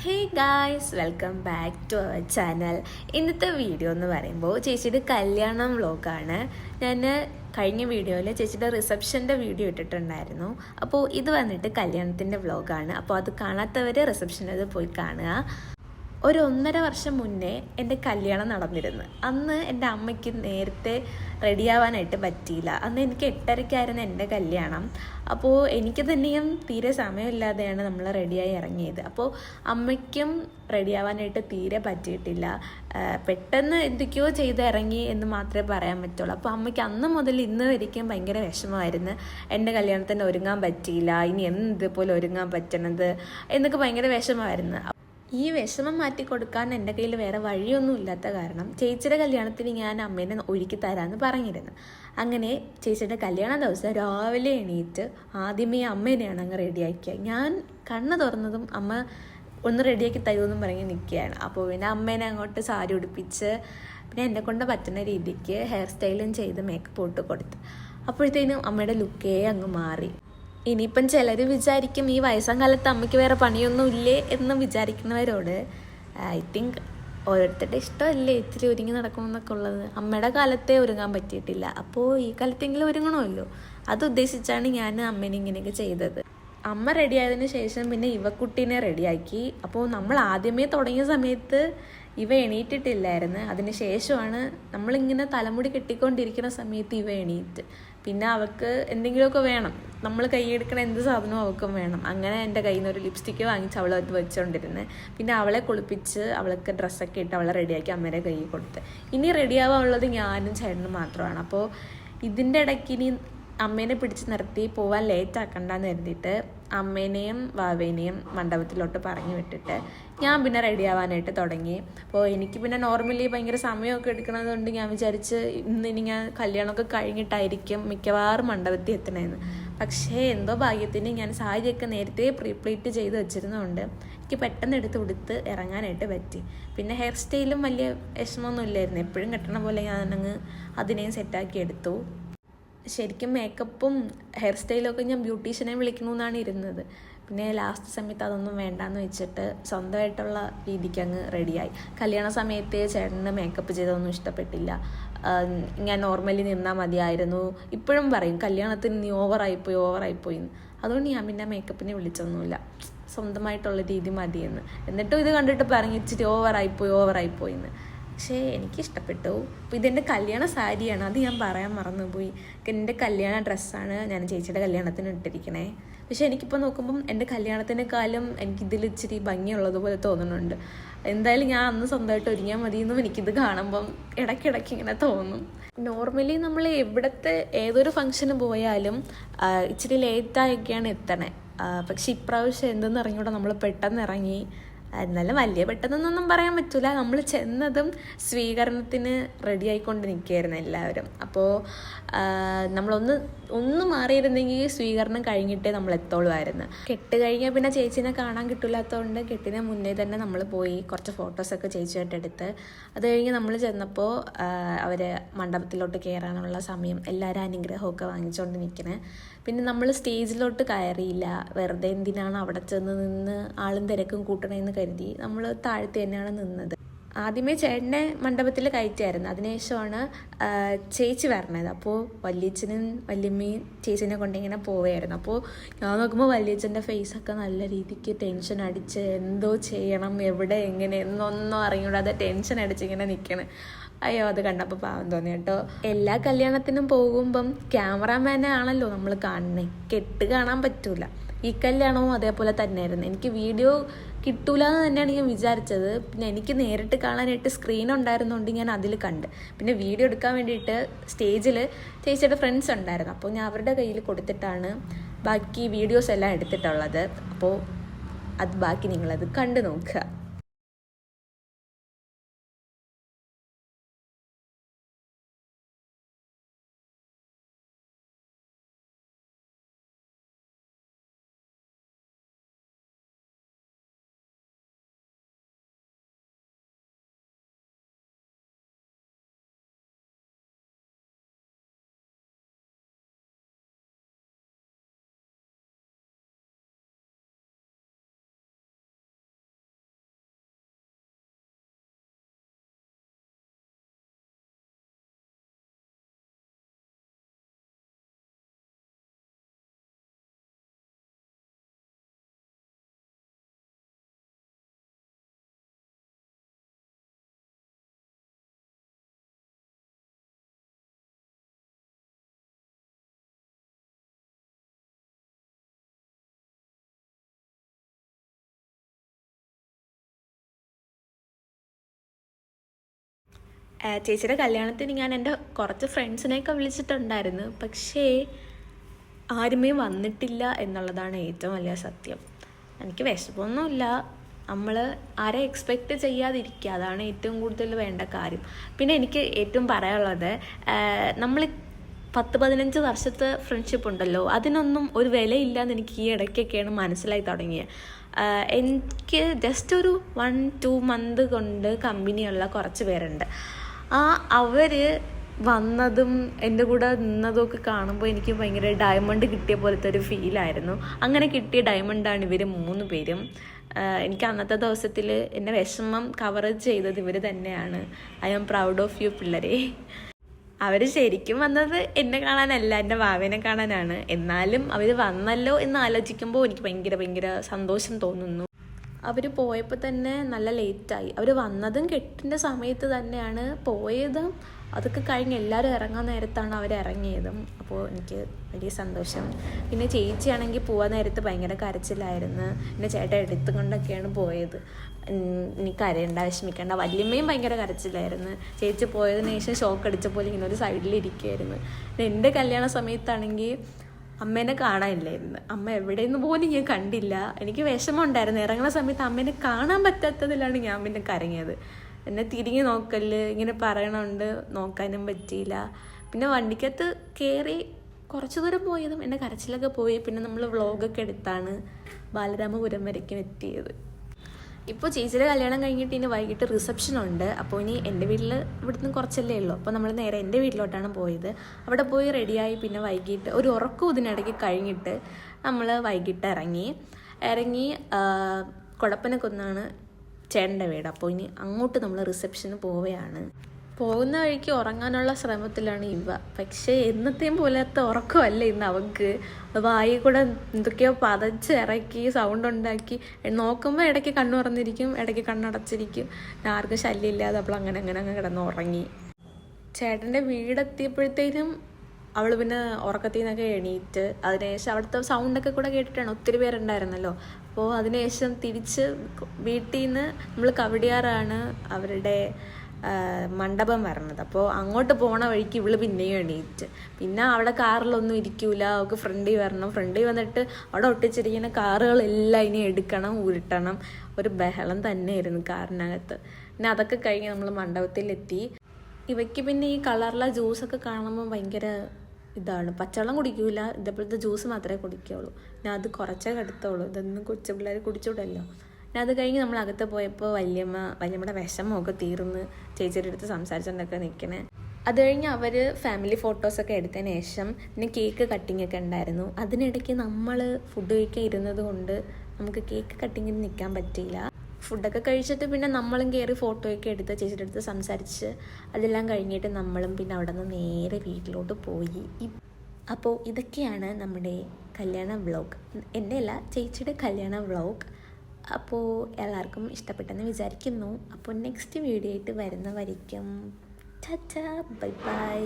Hey guys, welcome back to our channel. ഇന്നത്തെ video എന്ന് പറയുമ്പോൾ ചേച്ചിയുടെ കല്യാണം വ്ലോഗാണ്. ഞാൻ കഴിഞ്ഞ വീഡിയോയിൽ ചേച്ചിയുടെ റിസപ്ഷൻ്റെ വീഡിയോ ഇട്ടിട്ടുണ്ടായിരുന്നു. അപ്പോൾ ഇത് വന്നിട്ട് കല്യാണത്തിൻ്റെ വ്ലോഗാണ്. അപ്പോൾ അത് കാണാത്തവർ റിസപ്ഷനത് പോയി കാണുക. ഒരു 1.5 വർഷം മുന്നേ എൻ്റെ കല്യാണം നടന്നിരുന്നു. അന്ന് എൻ്റെ അമ്മയ്ക്ക് നേരത്തെ റെഡിയാവാനായിട്ട് പറ്റിയില്ല. അന്ന് എനിക്ക് 8:30-ക്കായിരുന്നു എൻ്റെ കല്യാണം. അപ്പോൾ എനിക്ക് തന്നെയും തീരെ സമയമില്ലാതെയാണ് നമ്മൾ റെഡിയായി ഇറങ്ങിയത്. അപ്പോൾ അമ്മയ്ക്കും റെഡിയാവാനായിട്ട് തീരെ പറ്റിയിട്ടില്ല. പെട്ടെന്ന് എന്തൊക്കെയോ ചെയ്ത് ഇറങ്ങി എന്ന് മാത്രമേ പറയാൻ പറ്റുള്ളൂ. അപ്പോൾ അമ്മയ്ക്ക് അന്ന് മുതൽ ഇന്ന് വരെയും ഭയങ്കര വിഷമമായിരുന്നു. എൻ്റെ കല്യാണത്തിന് ഒരുങ്ങാൻ പറ്റിയില്ല, ഇനി എന്തുപോലെ ഒരുങ്ങാൻ പറ്റണത് എന്നൊക്കെ ഭയങ്കര വിഷമമായിരുന്നു. ഈ വിഷമം മാറ്റി കൊടുക്കാൻ എൻ്റെ കയ്യിൽ വേറെ വഴിയൊന്നും ഇല്ലാത്ത കാരണം ചേച്ചിയുടെ കല്യാണത്തിന് ഞാൻ അമ്മേനെ ഒരുക്കി തരാമെന്ന് പറഞ്ഞിരുന്നു. അങ്ങനെ ചേച്ചിയുടെ കല്യാണ ദിവസം രാവിലെ എണീറ്റ് ആദ്യമേ അമ്മേനെയാണ് അങ്ങ് റെഡിയാക്കിയത്. ഞാൻ കണ്ണ് തുറന്നതും അമ്മ ഒന്ന് റെഡിയാക്കി തരുമെന്നും പറഞ്ഞ് നിൽക്കുകയാണ്. അപ്പോൾ പിന്നെ അമ്മേനെ അങ്ങോട്ട് സാരി ഉടുപ്പിച്ച് പിന്നെ എന്നെ കൊണ്ട് പറ്റുന്ന രീതിക്ക് ഹെയർ സ്റ്റൈലും ചെയ്ത് മേക്കപ്പ് ഇട്ട് കൊടുത്തു. അപ്പോഴത്തേനും അമ്മയുടെ ലുക്കേ അങ്ങ് മാറി. ഇനിയിപ്പം ചിലർ വിചാരിക്കും ഈ വയസ്സാം കാലത്ത് അമ്മയ്ക്ക് വേറെ പണിയൊന്നും ഇല്ലേ എന്ന് വിചാരിക്കുന്നവരോട് ഐ തിങ്ക് ഓരോരുത്തരുടെ ഇഷ്ടമല്ലേ ഇത്തിരി ഒരുങ്ങി നടക്കണമെന്നൊക്കെ ഉള്ളത്. അമ്മയുടെ കാലത്തെ ഒരുങ്ങാൻ പറ്റിയിട്ടില്ല, അപ്പോൾ ഈ കാലത്തെങ്കിലും ഒരുങ്ങണമല്ലോ. അത് ഉദ്ദേശിച്ചാണ് ഞാൻ അമ്മേനെ ഇങ്ങനെയൊക്കെ ചെയ്തത്. അമ്മ റെഡിയായതിന് ശേഷം പിന്നെ ഇവക്കുട്ടീനെ റെഡിയാക്കി. അപ്പോൾ നമ്മൾ ആദ്യമേ തുടങ്ങിയ സമയത്ത് ഇവ എണീറ്റിട്ടില്ലായിരുന്നു. അതിന് ശേഷമാണ് നമ്മളിങ്ങനെ തലമുടി കെട്ടിക്കൊണ്ടിരിക്കുന്ന സമയത്ത് ഇവ എണീറ്റ്. പിന്നെ അവൾക്ക് എന്തെങ്കിലുമൊക്കെ വേണം, നമ്മൾ കൈയെടുക്കണ എന്ത് സാധനവും അവൾക്കും വേണം. അങ്ങനെ എൻ്റെ കയ്യിൽ നിന്ന് ഒരു ലിപ്സ്റ്റിക്ക് വാങ്ങിച്ച് അവളെ അത് വെച്ചുകൊണ്ടിരുന്നത്. പിന്നെ അവളെ കുളിപ്പിച്ച് അവൾക്ക് ഡ്രസ്സൊക്കെ ഇട്ട് അവളെ റെഡിയാക്കി അമ്മേരെ കയ്യിൽ കൊടുത്ത്. ഇനി റെഡിയാവാനുള്ളത് ഞാനും ചേട്ടനും മാത്രമാണ്. അപ്പോൾ ഇതിൻ്റെ ഇടയ്ക്ക് ഇനി അമ്മേനെ പിടിച്ച് നിർത്തി പോവാൻ ലേറ്റ് ആക്കണ്ടെന്ന് കരുതിയിട്ട് അമ്മേനെയും വാവേനെയും മണ്ഡപത്തിലോട്ട് പറഞ്ഞു വിട്ടിട്ട് ഞാൻ പിന്നെ റെഡി ആവാനായിട്ട് തുടങ്ങി. അപ്പോൾ എനിക്ക് പിന്നെ നോർമലി ഭയങ്കര സമയമൊക്കെ എടുക്കുന്നത് കൊണ്ട് ഞാൻ വിചാരിച്ച് ഇനി ഞാൻ കല്യാണമൊക്കെ കഴിഞ്ഞിട്ടായിരിക്കും മിക്കവാറും മണ്ഡപത്തിൽ എത്തണേന്ന്. പക്ഷേ എന്തോ ഭാഗ്യത്തിന് ഞാൻ സാരിയൊക്കെ നേരത്തെ പ്രീപ്ലേറ്റ് ചെയ്ത് വെച്ചിരുന്നതുകൊണ്ട് എനിക്ക് പെട്ടെന്ന് എടുത്ത് ഉടുത്ത് ഇറങ്ങാനായിട്ട് പറ്റി. പിന്നെ ഹെയർ സ്റ്റൈലും വലിയ വിഷമമൊന്നും ഇല്ലായിരുന്നു. എപ്പോഴും കെട്ടണ പോലെ ഞാനങ്ങ് അതിനെയും സെറ്റാക്കി എടുത്തു. ശരിക്കും മേക്കപ്പും ഹെയർ സ്റ്റൈലൊക്കെ ഞാൻ ബ്യൂട്ടീഷ്യനെ വിളിക്കണമെന്നാണ് ഇരുന്നത്. പിന്നെ ലാസ്റ്റ് സമയത്ത് അതൊന്നും വേണ്ടാന്ന് വെച്ചിട്ട് സ്വന്തമായിട്ടുള്ള രീതിക്ക് അങ്ങ് റെഡിയായി. കല്യാണ സമയത്ത് ചേട്ടന് മേക്കപ്പ് ചെയ്തതൊന്നും ഇഷ്ടപ്പെട്ടില്ല. ഞാൻ നോർമലി നിന്നാൽ മതിയായിരുന്നു. ഇപ്പോഴും പറയും കല്യാണത്തിന് നീ ഓവറായിപ്പോയി എന്ന്. അതുകൊണ്ട് ഞാൻ പിന്നെ മേക്കപ്പിനെ വിളിച്ചൊന്നുമില്ല, സ്വന്തമായിട്ടുള്ള രീതി മതിയെന്ന്. എന്നിട്ടും ഇത് കണ്ടിട്ട് പറഞ്ഞു ഇച്ചിരി ഓവറായിപ്പോയി എന്ന്. പക്ഷേ എനിക്കിഷ്ടപ്പെട്ടു. അപ്പോൾ ഇതെൻ്റെ കല്യാണ സാരിയാണ്, അത് ഞാൻ പറയാൻ മറന്നുപോയി. എൻ്റെ കല്യാണ ഡ്രസ്സാണ് ഞാൻ ചേച്ചിയുടെ കല്യാണത്തിന് ഇട്ടിരിക്കണേ. പക്ഷേ എനിക്കിപ്പോൾ നോക്കുമ്പം എൻ്റെ കല്യാണത്തിനേക്കാളും എനിക്കിതിൽ ഇച്ചിരി ഭംഗിയുള്ളതുപോലെ തോന്നുന്നുണ്ട്. എന്തായാലും ഞാൻ അന്ന് സ്വന്തമായിട്ട് ഒരുങ്ങിയാൽ മതിയെന്നും എനിക്കിത് കാണുമ്പം ഇടയ്ക്കിടയ്ക്ക് ഇങ്ങനെ തോന്നും. നോർമലി നമ്മൾ എവിടത്തെ ഏതൊരു ഫംഗ്ഷന് പോയാലും ഇച്ചിരി ലേറ്റായൊക്കെയാണ് എത്തണേ. പക്ഷെ ഇപ്രാവശ്യം എന്തെന്ന് ഇറങ്ങിയോടെ നമ്മൾ പെട്ടെന്ന് ഇറങ്ങി. എന്നാലും വലിയ പെട്ടെന്നൊന്നും പറയാൻ പറ്റില്ല. നമ്മൾ ചെന്നതും സ്വീകരണത്തിന് റെഡി ആയിക്കൊണ്ട് നിൽക്കുകയായിരുന്നു എല്ലാവരും. അപ്പോൾ ഒന്ന് മാറിയിരുന്നെങ്കിൽ സ്വീകരണം കഴിഞ്ഞിട്ടേ നമ്മൾ എത്തോളുമായിരുന്നു. കെട്ട് കഴിഞ്ഞാൽ പിന്നെ ചേച്ചീനെ കാണാൻ കിട്ടില്ലാത്തതുകൊണ്ട് കെട്ടിന് മുന്നേ തന്നെ നമ്മൾ പോയി കുറച്ച് ഫോട്ടോസൊക്കെ ചേച്ചിയായിട്ട് എടുത്ത്. അത് കഴിഞ്ഞ് നമ്മൾ ചെന്നപ്പോൾ അവർ മണ്ഡപത്തിലോട്ട് കയറാനുള്ള സമയം, എല്ലാവരും അനുഗ്രഹമൊക്കെ വാങ്ങിച്ചുകൊണ്ട് നിൽക്കണേ. പിന്നെ നമ്മൾ സ്റ്റേജിലോട്ട് കയറിയില്ല. വെറുതെ എന്തിനാണ് അവിടെ ചെന്ന് നിന്ന് ആളും തിരക്കും കൂട്ടണമെന്ന് കരുതി നമ്മൾ താഴത്ത് തന്നെയാണ് നിന്നത്. ആദ്യമേ ചേട്ടനെ മണ്ഡപത്തിൽ കയറ്റിയായിരുന്നു. അതിനുശേഷമാണ് ചേച്ചി വരണത്. അപ്പോൾ വല്യച്ഛനും വല്യമ്മയും ചേച്ചീനെ കൊണ്ടിങ്ങനെ പോവുകയായിരുന്നു. അപ്പോൾ ഞാൻ നോക്കുമ്പോൾ വല്യച്ഛൻ്റെ ഫേസൊക്കെ നല്ല രീതിക്ക് ടെൻഷൻ അടിച്ച് എന്തോ ചെയ്യണം, എവിടെ എങ്ങനെ എന്നൊന്നും അറിഞ്ഞൂടാതെ ടെൻഷൻ അടിച്ചിങ്ങനെ നിൽക്കണം. അയ്യോ, അത് കണ്ടപ്പോൾ പാവം തോന്നി കേട്ടോ. എല്ലാ കല്യാണത്തിനും പോകുമ്പം ക്യാമറാമാനെ ആണല്ലോ നമ്മൾ കാണുന്നത്, കെട്ട് കാണാൻ പറ്റൂല. ഈ കല്യാണവും അതേപോലെ തന്നെയായിരുന്നു. എനിക്ക് വീഡിയോ കിട്ടൂല എന്ന് തന്നെയാണ് ഞാൻ വിചാരിച്ചത്. പിന്നെ എനിക്ക് നേരിട്ട് കാണാനായിട്ട് സ്ക്രീൻ ഉണ്ടായിരുന്നുകൊണ്ട് ഞാൻ അതിൽ കണ്ട്. പിന്നെ വീഡിയോ എടുക്കാൻ വേണ്ടിയിട്ട് സ്റ്റേജിൽ ചേച്ചിയുടെ ഫ്രണ്ട്സ് ഉണ്ടായിരുന്നു. അപ്പോൾ ഞാൻ അവരുടെ കയ്യിൽ കൊടുത്തിട്ടാണ് ബാക്കി വീഡിയോസ് എല്ലാം എടുത്തിട്ടുള്ളത്. അപ്പോൾ ബാക്കി നിങ്ങളത് കണ്ടു നോക്കുക. ചേച്ചിയുടെ കല്യാണത്തിന് ഞാൻ എൻ്റെ കുറച്ച് ഫ്രണ്ട്സിനെയൊക്കെ വിളിച്ചിട്ടുണ്ടായിരുന്നു, പക്ഷേ ആരുമേ വന്നിട്ടില്ല എന്നുള്ളതാണ് ഏറ്റവും വലിയ സത്യം. എനിക്ക് വിഷമമൊന്നുമില്ല, നമ്മൾ ആരെ എക്സ്പെക്റ്റ് ചെയ്യാതിരിക്കുക, അതാണ് ഏറ്റവും കൂടുതൽ വേണ്ട കാര്യം. പിന്നെ എനിക്ക് ഏറ്റവും പറയാനുള്ളത്, നമ്മൾ 10-15 വർഷത്തെ ഫ്രണ്ട്ഷിപ്പ് ഉണ്ടല്ലോ, അതിനൊന്നും ഒരു വിലയില്ലാന്ന് എനിക്ക് ഈ ഇടയ്ക്കൊക്കെയാണ് മനസ്സിലായി തുടങ്ങിയത്. എനിക്ക് ജസ്റ്റ് ഒരു 1-2 മന്ത് കൊണ്ട് കമ്പനിയുള്ള കുറച്ച് പേരുണ്ട്. അവർ വന്നതും എൻ്റെ കൂടെ നിന്നതും ഒക്കെ കാണുമ്പോൾ എനിക്ക് ഭയങ്കര ഡയമണ്ട് കിട്ടിയ പോലത്തെ ഒരു ഫീലായിരുന്നു. അങ്ങനെ കിട്ടിയ ഡയമണ്ടാണ് ഇവർ 3 പേരും. എനിക്ക് അന്നത്തെ ദിവസത്തിൽ എൻ്റെ വിഷമം കവർ ചെയ്തത് ഇവർ തന്നെയാണ്. I am proud of you പിള്ളേരെ. അവർ ശരിക്കും വന്നത് എന്നെ കാണാനല്ല, എൻ്റെ ഭാവേനെ കാണാനാണ്. എന്നാലും അവർ വന്നല്ലോ എന്ന് ആലോചിക്കുമ്പോൾ എനിക്ക് ഭയങ്കര സന്തോഷം തോന്നുന്നു. അവർ പോയപ്പോൾ തന്നെ നല്ല ലേറ്റായി. അവർ വന്നതും കെട്ടിൻ്റെ സമയത്ത് തന്നെയാണ് പോയതും. അതൊക്കെ കഴിഞ്ഞ് എല്ലാവരും ഇറങ്ങാൻ നേരത്താണ് അവർ ഇറങ്ങിയതും. അപ്പോൾ എനിക്ക് വലിയ സന്തോഷം. പിന്നെ ചേച്ചിയാണെങ്കിൽ പോകാൻ നേരത്ത് ഭയങ്കര കരച്ചിലായിരുന്നു. എൻ്റെ ചേട്ടൻ എടുത്തും കൊണ്ടൊക്കെയാണ് പോയത്. ഇനി കരയണ്ട, വിഷമിക്കേണ്ട. വല്യമ്മയും ഭയങ്കര കരച്ചിലായിരുന്നു. ചേച്ചി പോയതിനു ശേഷം ഷോക്ക് അടിച്ച പോലെ ഇങ്ങനെ ഒരു സൈഡിലിരിക്കുകയായിരുന്നു. എൻ്റെ കല്യാണ സമയത്താണെങ്കിൽ അമ്മേനെ കാണാനില്ലായിരുന്നു. അമ്മ എവിടെയെന്ന് പോലും ഞാൻ കണ്ടില്ല. എനിക്ക് വിഷമമുണ്ടായിരുന്നു. ഇറങ്ങുന്ന സമയത്ത് അമ്മേനെ കാണാൻ പറ്റാത്തതിലാണ് ഞാൻ പിന്നെ കരങ്ങിയത്. എന്നെ തിരിഞ്ഞ് നോക്കല് ഇങ്ങനെ പറയണുണ്ട്, നോക്കാനും പറ്റിയില്ല. പിന്നെ വണ്ടിക്കകത്ത് കയറി കുറച്ച് ദൂരം പോയതും എൻ്റെ കരച്ചിലൊക്കെ പോയി. പിന്നെ നമ്മൾ വ്ളോഗൊക്കെ എടുത്താണ് ബാലരാമപുരം വരയ്ക്കും എത്തിയത്. ഇപ്പോൾ ചേച്ചിയുടെ കല്യാണം കഴിഞ്ഞിട്ട് ഇനി വൈകിട്ട് റിസപ്ഷനുണ്ട്. അപ്പോൾ ഇനി എൻ്റെ വീട്ടിൽ ഇവിടുന്ന് കുറച്ചല്ലേ ഉള്ളൂ. അപ്പോൾ നമ്മൾ നേരെ എൻ്റെ വീട്ടിലോട്ടാണ് പോയത്. അവിടെ പോയി റെഡിയായി. പിന്നെ വൈകിട്ട് ഒരു ഉറക്കം ഇതിനിടയ്ക്ക് കഴിഞ്ഞിട്ട് നമ്മൾ വൈകിട്ട് ഇറങ്ങി കൊടപ്പനക്കുന്നാണ് ചേട്ടൻ്റെ വീട്. അപ്പോൾ ഇനി അങ്ങോട്ട് നമ്മൾ റിസപ്ഷന് പോവുകയാണ്. പോകുന്ന വഴിക്ക് ഉറങ്ങാനുള്ള ശ്രമത്തിലാണ് ഇവ. പക്ഷേ എന്നത്തെയും പോലത്തെ ഉറക്കമല്ല ഇന്ന് അവൾക്ക്. വായി കൂടെ എന്തൊക്കെയോ പതച്ചിറക്കി സൗണ്ട് ഉണ്ടാക്കി. നോക്കുമ്പോൾ ഇടയ്ക്ക് കണ്ണു തുറന്നിരിക്കും, ഇടയ്ക്ക് കണ്ണടച്ചിരിക്കും. ആർക്കും ശല്യമില്ലാതെ അപ്പോൾ അങ്ങനെ കിടന്ന് ഉറങ്ങി. ചേട്ടൻ്റെ വീടെത്തിയപ്പോഴത്തേനും അവൾ പിന്നെ ഉറക്കത്തിൽ നിന്നൊക്കെ എണീറ്റ് അതിനുശേഷം അവിടുത്തെ സൗണ്ടൊക്കെ കൂടെ കേട്ടിട്ടാണ്. ഒത്തിരി പേരുണ്ടായിരുന്നല്ലോ. അപ്പോൾ അതിനുശേഷം തിരിച്ച് വീട്ടിൽ നിന്ന് നമ്മൾ കവടിയാറാണ് അവരുടെ മണ്ഡപം വരണത്. അപ്പോൾ അങ്ങോട്ട് പോണ വഴിക്ക് ഇവള് പിന്നെയും എണീറ്റ്. പിന്നെ അവിടെ കാറിലൊന്നും ഇരിക്കൂല, അവൾക്ക് ഫ്രണ്ടിൽ വരണം. ഫ്രണ്ടിൽ വന്നിട്ട് അവിടെ ഒട്ടിച്ചിരിക്കുന്ന കാറുകളെല്ലാം ഇനി എടുക്കണം, ഉരുട്ടണം. ഒരു ബഹളം തന്നെയായിരുന്നു കാറിനകത്ത്. പിന്നെ അതൊക്കെ കഴിഞ്ഞ് നമ്മൾ മണ്ഡപത്തിലെത്തി. ഇവയ്ക്ക് പിന്നെ ഈ കളറിലെ ജ്യൂസൊക്കെ കാണുമ്പോൾ ഭയങ്കര ഇതാണ്. പച്ചവെള്ളം കുടിക്കൂല, ഇതേപോലത്തെ ജ്യൂസ് മാത്രമേ കുടിക്കുകയുള്ളൂ. ഞാൻ അത് കുറച്ചേ കടുത്തുള്ളൂ. ഇതൊന്നും കൊച്ചു പിള്ളേർ കുടിച്ചുവിടല്ലോ. പിന്നെ അത് കഴിഞ്ഞ് നമ്മൾ അകത്ത് പോയപ്പോൾ വല്യമ്മയുടെ വിഷമമൊക്കെ തീർന്ന് ചേച്ചിയുടെ അടുത്ത് സംസാരിച്ചുകൊണ്ടൊക്കെ നിൽക്കണേ. അത് കഴിഞ്ഞ് അവർ ഫാമിലി ഫോട്ടോസൊക്കെ എടുത്തതിന് ശേഷം പിന്നെ കേക്ക് കട്ടിങ്ങൊക്കെ ഉണ്ടായിരുന്നു. അതിനിടയ്ക്ക് നമ്മൾ ഫുഡ് കഴിക്കാൻ ഇരുന്നത് കൊണ്ട് നമുക്ക് കേക്ക് കട്ടിങ്ങിന് നിൽക്കാൻ പറ്റിയില്ല. ഫുഡൊക്കെ കഴിച്ചിട്ട് പിന്നെ നമ്മളും കയറി ഫോട്ടോയൊക്കെ എടുത്ത് ചേച്ചിയുടെ അടുത്ത് സംസാരിച്ച് അതെല്ലാം കഴിഞ്ഞിട്ട് നമ്മളും പിന്നെ അവിടെ നിന്ന് നേരെ വീട്ടിലോട്ട് പോയി. അപ്പോൾ ഇതൊക്കെയാണ് നമ്മുടെ കല്യാണ വ്ളോഗ്. എൻ്റെ അല്ല, ചേച്ചിയുടെ കല്യാണ വ്ളോഗ്. അപ്പോൾ എല്ലാവർക്കും ഇഷ്ടപ്പെട്ടെന്ന് വിചാരിക്കുന്നു. അപ്പോൾ നെക്സ്റ്റ് വീഡിയോ ആയിട്ട് വരുന്നവരിക്കും. Tata, bye bye.